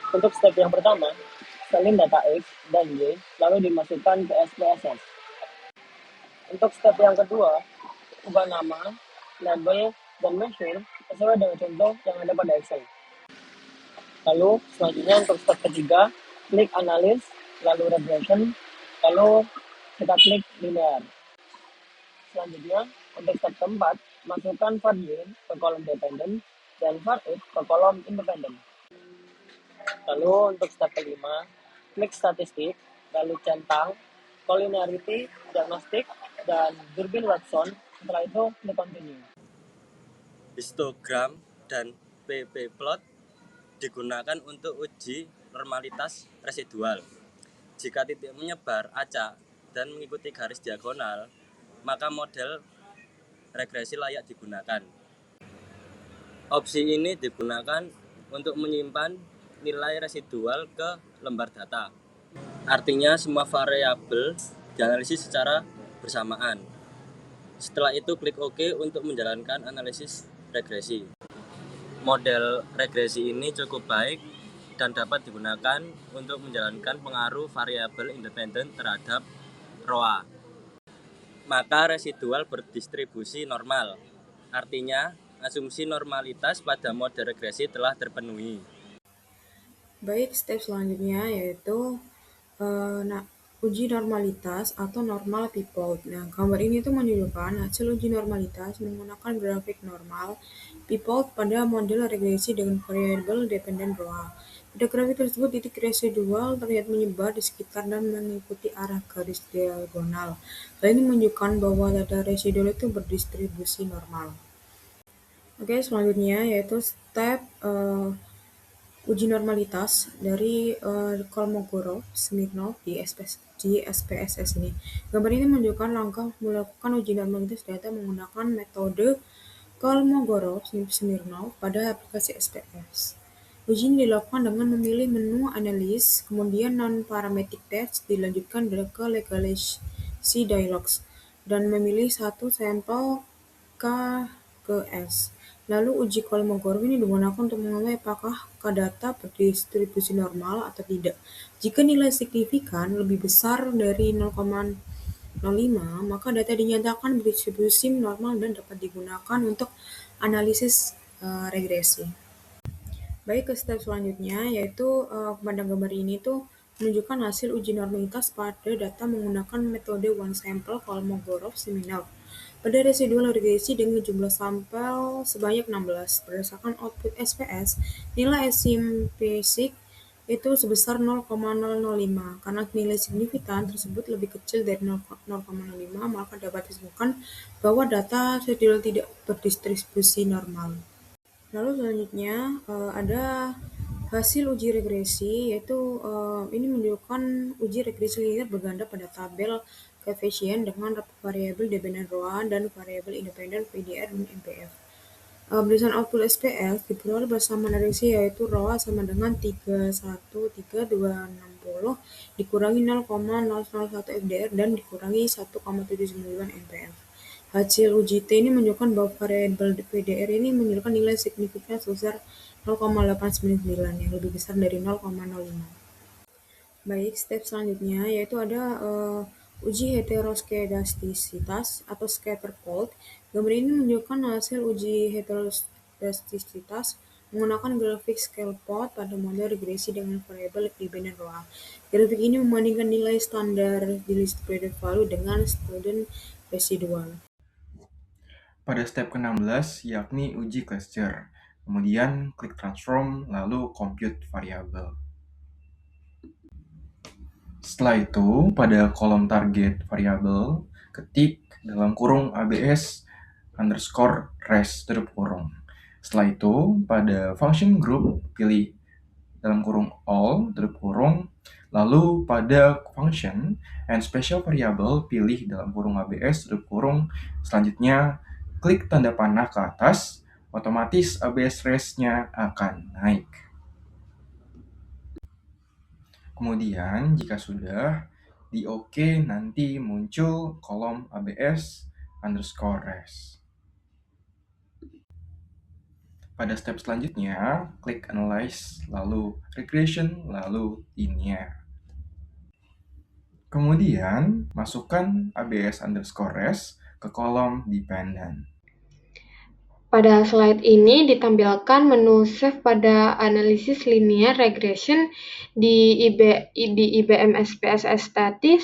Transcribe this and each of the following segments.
Untuk step yang pertama, salin data X dan Y, lalu dimasukkan ke SPSS. Untuk step yang kedua, ubah nama, label, dan measure sesuai dengan contoh yang ada pada Excel. Lalu selanjutnya untuk step ketiga, klik analis, lalu regression, lalu kita klik linear. Selanjutnya, untuk step keempat, masukkan var Y ke kolom dependent dan var X ke kolom independent. Lalu untuk step kelima, klik statistik, lalu centang, collinearity, diagnostik, dan Durbin Watson. Setelah itu, klik continue. Histogram dan pp-plot digunakan untuk uji normalitas residual. Jika titik menyebar acak dan mengikuti garis diagonal, maka model regresi layak digunakan. Opsi ini digunakan untuk menyimpan nilai residual ke lembar data. Artinya semua variabel dianalisis secara bersamaan. Setelah itu klik OK untuk menjalankan analisis regresi. Model regresi ini cukup baik dan dapat digunakan untuk menjalankan pengaruh variabel independen terhadap ROA. Maka residual berdistribusi normal. Artinya, asumsi normalitas pada model regresi telah terpenuhi. Baik, step selanjutnya yaitu uji normalitas atau normal p-plot. Nah, gambar ini tuh menunjukkan hasil uji normalitas menggunakan grafik normal p-plot pada model regresi dengan variabel dependen ROA. Pada grafik tersebut, titik residual terlihat menyebar di sekitar dan mengikuti arah garis diagonal. Hal ini menunjukkan bahwa data residual itu berdistribusi normal. Oke, selanjutnya yaitu step uji normalitas dari Kolmogorov, Smirnov di SPSS ini. Gambar ini menunjukkan langkah melakukan uji normalitas data menggunakan metode Kolmogorov Smirnov pada aplikasi SPS. Uji ini dilakukan dengan memilih menu analis, kemudian non-parametric test dilanjutkan ke legalisasi dialogs, dan memilih satu sampel K ke S. Lalu uji Kolmogorov ini digunakan untuk mengetahui apakah data berdistribusi normal atau tidak. Jika nilai signifikan lebih besar dari 0,05, maka data dinyatakan berdistribusi normal dan dapat digunakan untuk analisis regresi. Baik, ke step selanjutnya yaitu pada gambar ini tuh menunjukkan hasil uji normalitas pada data menggunakan metode one sample Kolmogorov-Smirnov pada residual regresi dengan jumlah sampel sebanyak 16. Berdasarkan output SPS, nilai asimptotik itu sebesar 0,005. Karena nilai signifikan tersebut lebih kecil dari 0,05, maka dapat disebutkan bahwa data residual tidak berdistribusi normal. Lalu selanjutnya ada hasil uji regresi, yaitu ini menunjukkan uji regresi linear berganda pada tabel koefisien dengan variabel dependen ROA dan variabel independen PDR dan MPF. Berdasarkan output SPS diperoleh bersama regresi yaitu ROA sama dengan 313.260 dikurangi 0,001 FDR dan dikurangi 1,799 MPF. Hasil uji T ini menunjukkan bahwa variabel PDR ini menunjukkan nilai signifikan sebesar 0,899 yang lebih besar dari 0,05. Baik, step selanjutnya yaitu ada uji heteroskedastisitas atau scatter plot. Gambar ini menunjukkan hasil uji heteroskedastisitas menggunakan grafik scale plot pada model regresi dengan variabel dependen ROA. Grafik ini membandingkan nilai standar distributed value dengan student residual. Pada step ke-16, yakni uji cluster. Kemudian klik transform, lalu compute variable. Setelah itu, pada kolom target variable, ketik dalam kurung ABS underscore res tutup kurung. Setelah itu, pada function group, pilih dalam kurung all tutup kurung. Lalu pada function and special variable, pilih dalam kurung ABS tutup kurung. Selanjutnya, klik tanda panah ke atas, otomatis ABS res-nya akan naik. Kemudian, jika sudah, di OK nanti muncul kolom ABS underscore res. Pada step selanjutnya, klik Analyze, lalu Regression, lalu Linear. Kemudian, masukkan ABS_res ke kolom Dependent. Pada slide ini ditampilkan menu Save pada Analisis Linear Regression di IBM SPSS Statis.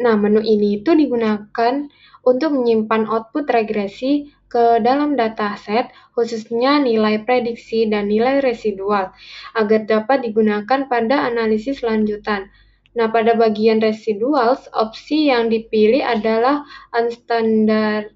Nah, menu ini itu digunakan untuk menyimpan output regresi ke dalam dataset, khususnya nilai prediksi dan nilai residual, agar dapat digunakan pada analisis lanjutan. Nah, pada bagian residuals, opsi yang dipilih adalah Unstandardized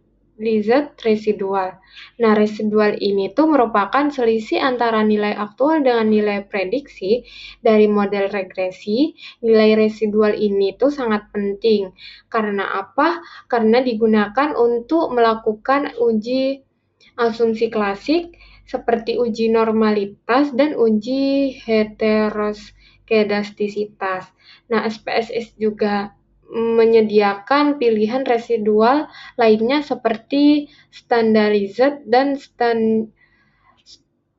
Residual. Nah, residual ini tuh merupakan selisih antara nilai aktual dengan nilai prediksi dari model regresi. Nilai residual ini tuh sangat penting. Karena apa? Karena digunakan untuk melakukan uji asumsi klasik seperti uji normalitas dan uji heteroskedastisitas. Nah, SPSS juga menyediakan pilihan residual lainnya seperti standardized dan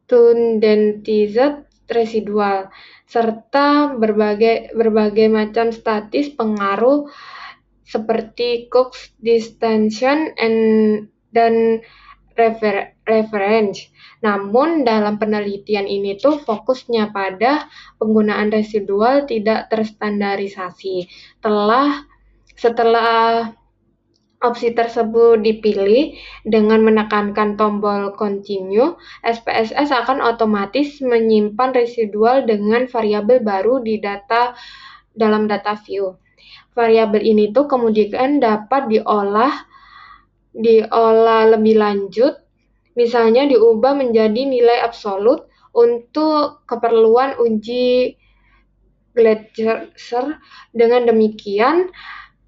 studentized residual, serta berbagai macam statis pengaruh seperti Cox distension dan reference. Namun dalam penelitian ini tuh fokusnya pada penggunaan residual tidak terstandarisasi. Setelah opsi tersebut dipilih dengan menekankan tombol continue, SPSS akan otomatis menyimpan residual dengan variabel baru di dalam data view. Variabel ini tuh kemudian dapat diolah lebih lanjut, misalnya diubah menjadi nilai absolut untuk keperluan uji Gleiser. Dengan demikian,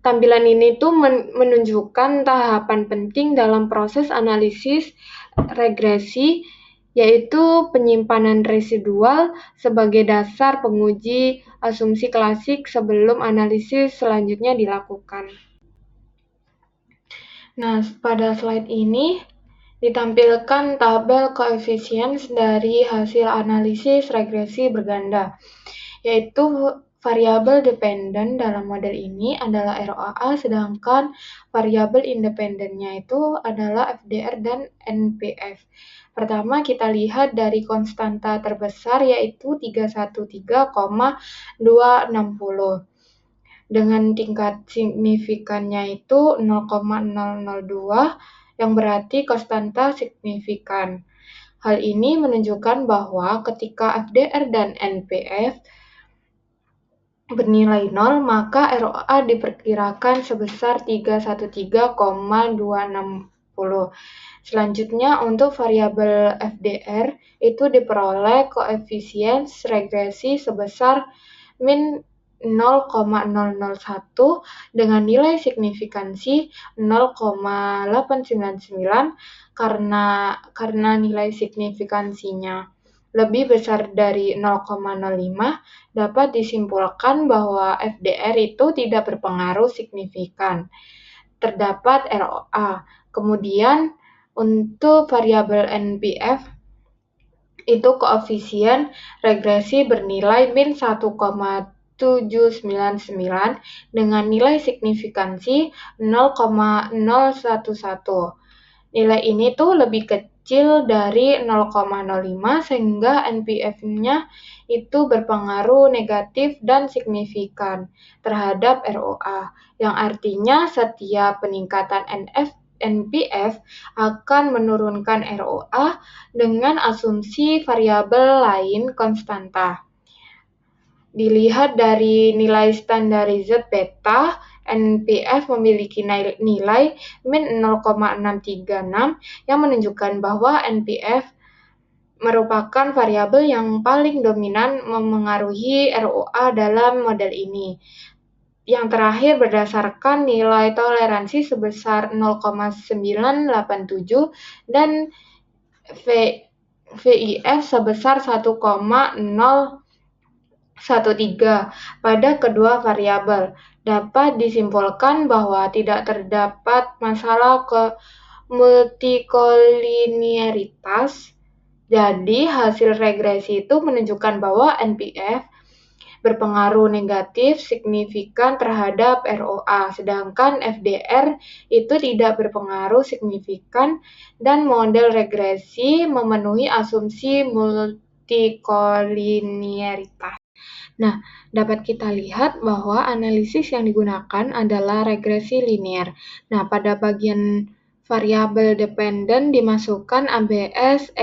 tampilan ini tuh menunjukkan tahapan penting dalam proses analisis regresi, yaitu penyimpanan residual sebagai dasar penguji asumsi klasik sebelum analisis selanjutnya dilakukan. Nah, pada slide ini ditampilkan tabel coefficients dari hasil analisis regresi berganda, yaitu variabel dependen dalam model ini adalah ROA, sedangkan variabel independennya itu adalah FDR dan NPF. Pertama, kita lihat dari konstanta terbesar, yaitu 313,260. Dengan tingkat signifikannya itu 0,002, yang berarti konstanta signifikan. Hal ini menunjukkan bahwa ketika FDR dan NPF bernilai 0, maka ROA diperkirakan sebesar 313,260. Selanjutnya, untuk variabel FDR itu diperoleh koefisien regresi sebesar min 0,001 dengan nilai signifikansi 0,899. Karena nilai signifikansinya lebih besar dari 0,05, dapat disimpulkan bahwa FDR itu tidak berpengaruh signifikan. Terdapat ROA. Kemudian untuk variabel NPF itu koefisien regresi bernilai min 1,799 dengan nilai signifikansi 0,011. Nilai ini tuh lebih kecil dari 0,05 sehingga NPF-nya itu berpengaruh negatif dan signifikan terhadap ROA, yang artinya setiap peningkatan NPF akan menurunkan ROA dengan asumsi variabel lain konstanta. Dilihat dari nilai standardized beta, NPF memiliki nilai min 0,636 yang menunjukkan bahwa NPF merupakan variabel yang paling dominan memengaruhi ROA dalam model ini. Yang terakhir, berdasarkan nilai toleransi sebesar 0,987 dan VIF sebesar 1,013 pada kedua variabel, dapat disimpulkan bahwa tidak terdapat masalah multikolinearitas Jadi hasil regresi itu menunjukkan bahwa NPF berpengaruh negatif signifikan terhadap ROA, sedangkan FDR itu tidak berpengaruh signifikan dan model regresi memenuhi asumsi multikoliniaritas. Nah, dapat kita lihat bahwa analisis yang digunakan adalah regresi linear. Nah, pada bagian variabel dependen dimasukkan ABS,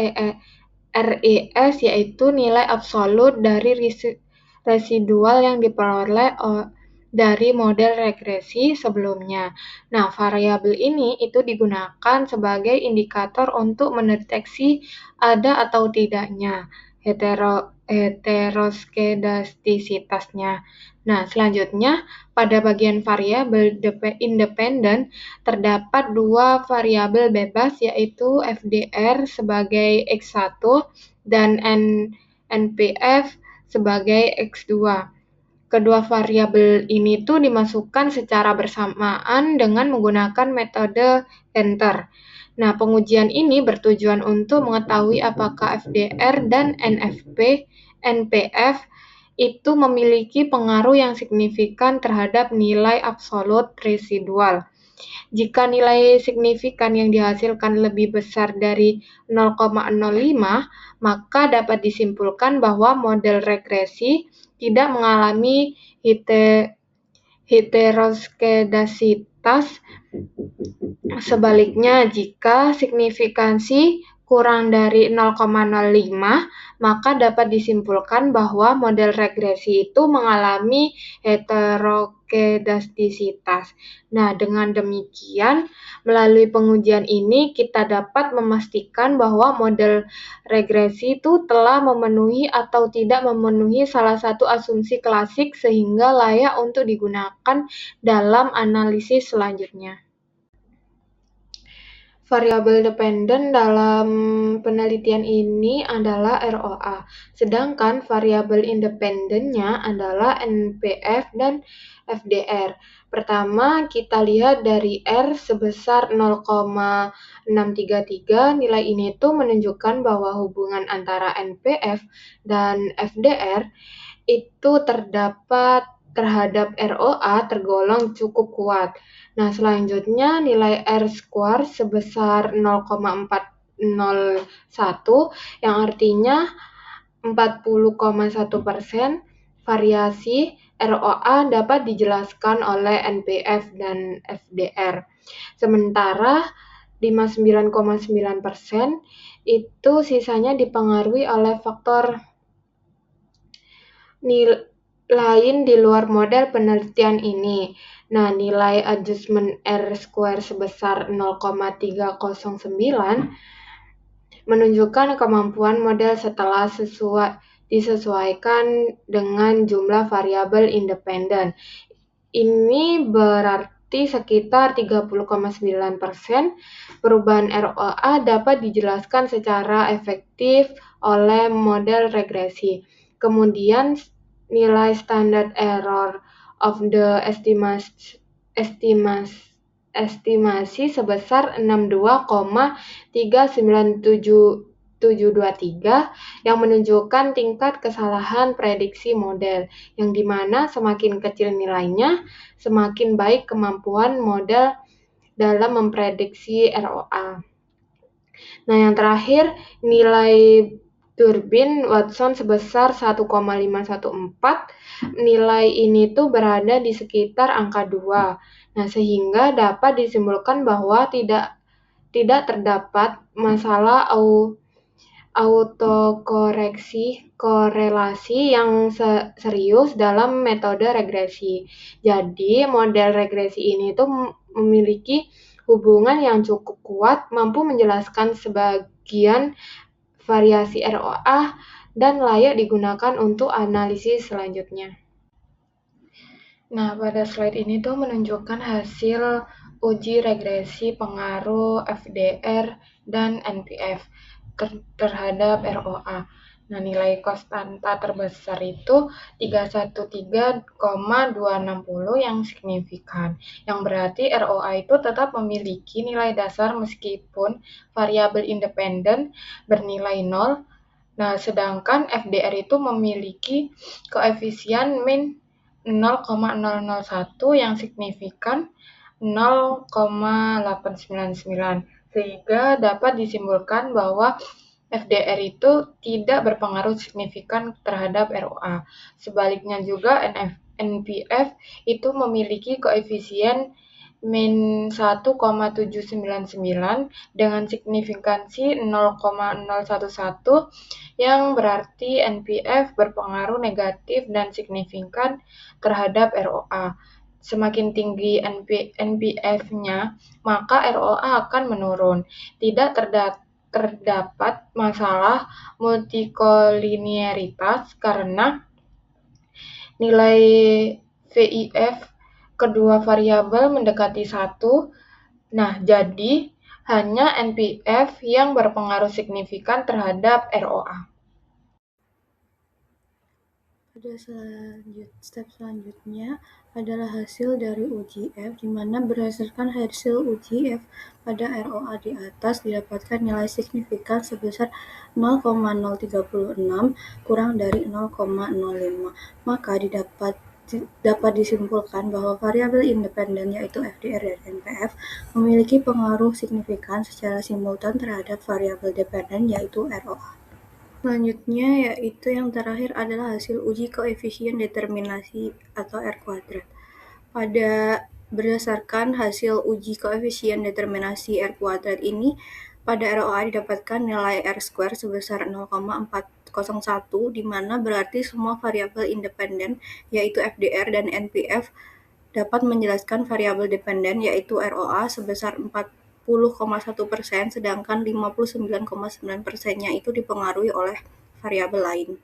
RES, yaitu nilai absolut dari residual yang diperoleh dari model regresi sebelumnya. Nah, variabel ini itu digunakan sebagai indikator untuk mendeteksi ada atau tidaknya heteroskedastisitasnya. Nah, selanjutnya pada bagian variabel independen terdapat dua variabel bebas, yaitu FDR sebagai X1 dan NPF sebagai X2. Kedua variabel ini tuh dimasukkan secara bersamaan dengan menggunakan metode enter. Nah, pengujian ini bertujuan untuk mengetahui apakah FDR dan NPF itu memiliki pengaruh yang signifikan terhadap nilai absolut residual. Jika nilai signifikan yang dihasilkan lebih besar dari 0,05, maka dapat disimpulkan bahwa model regresi tidak mengalami heteroskedasitas. Sebaliknya, jika signifikansi kurang dari 0,05, maka dapat disimpulkan bahwa model regresi itu mengalami heteroskedastisitas. Nah, dengan demikian, melalui pengujian ini kita dapat memastikan bahwa model regresi itu telah memenuhi atau tidak memenuhi salah satu asumsi klasik sehingga layak untuk digunakan dalam analisis selanjutnya. Variabel dependen dalam penelitian ini adalah ROA, sedangkan variabel independennya adalah NPF dan FDR. Pertama, kita lihat dari R sebesar 0,633, nilai ini tuh menunjukkan bahwa hubungan antara NPF dan FDR itu terdapat terhadap ROA tergolong cukup kuat. Nah, selanjutnya nilai R-square sebesar 0,401 yang artinya 40,1%. Variasi ROA dapat dijelaskan oleh NPF dan FDR. Sementara 59,9% itu sisanya dipengaruhi oleh faktor lain di luar model penelitian ini. Nah, nilai adjustment R-square sebesar 0,309 menunjukkan kemampuan model setelah disesuaikan dengan jumlah variabel independen. Ini berarti sekitar 30,9%. Perubahan ROA dapat dijelaskan secara efektif oleh model regresi. Kemudian nilai standard error of the estimasi sebesar 62,39723 yang menunjukkan tingkat kesalahan prediksi model, yang dimana semakin kecil nilainya, semakin baik kemampuan model dalam memprediksi ROA. Nah, yang terakhir, nilai Durbin Watson sebesar 1,514. Nilai ini tuh berada di sekitar angka 2. Nah, sehingga dapat disimpulkan bahwa tidak terdapat masalah korelasi yang serius dalam metode regresi. Jadi, model regresi ini tuh memiliki hubungan yang cukup kuat, mampu menjelaskan sebagian variasi ROA dan layak digunakan untuk analisis selanjutnya. Nah, pada slide ini tuh menunjukkan hasil uji regresi pengaruh FDR dan NPF terhadap ROA. Nah, nilai konstanta terbesar itu 313,260 yang signifikan, yang berarti ROA itu tetap memiliki nilai dasar meskipun variabel independen bernilai 0. Nah, sedangkan FDR itu memiliki koefisien min 0,001 yang signifikan 0,899, sehingga dapat disimpulkan bahwa FDR itu tidak berpengaruh signifikan terhadap ROA. Sebaliknya juga NPF itu memiliki koefisien min 1,799 dengan signifikansi 0,011 yang berarti NPF berpengaruh negatif dan signifikan terhadap ROA. Semakin tinggi NPF-nya, maka ROA akan menurun. Tidak terdapat masalah multikoliniaritas karena nilai VIF kedua variabel mendekati 1. Nah, jadi hanya NPF yang berpengaruh signifikan terhadap ROA. Pada step selanjutnya adalah hasil dari uji F, di mana berdasarkan hasil uji F pada ROA di atas didapatkan nilai signifikan sebesar 0,036 kurang dari 0,05. Maka dapat disimpulkan bahwa variabel independen yaitu FDR dan NPF memiliki pengaruh signifikan secara simultan terhadap variabel dependen yaitu ROA. Selanjutnya yaitu yang terakhir adalah hasil uji koefisien determinasi atau R kuadrat. Berdasarkan hasil uji koefisien determinasi R kuadrat ini, pada ROA didapatkan nilai R square sebesar 0,401, di mana berarti semua variabel independen yaitu FDR dan NPF dapat menjelaskan variabel dependen yaitu ROA sebesar 40,1%, sedangkan 59,9%-nya itu dipengaruhi oleh variabel lain.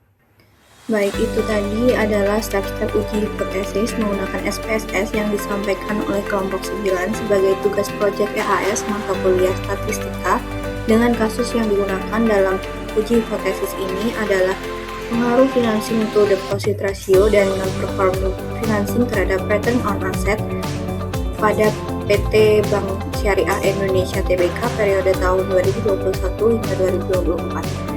Baik, itu tadi adalah step-step uji hipotesis menggunakan SPSS yang disampaikan oleh kelompok 9 sebagai tugas proyek EAS mata kuliah statistika. Dengan kasus yang digunakan dalam uji hipotesis ini adalah pengaruh financing to deposit ratio dan non-performing financing terhadap return on asset pada PT Bank Syariah Indonesia Tbk periode tahun 2021 hingga 2024.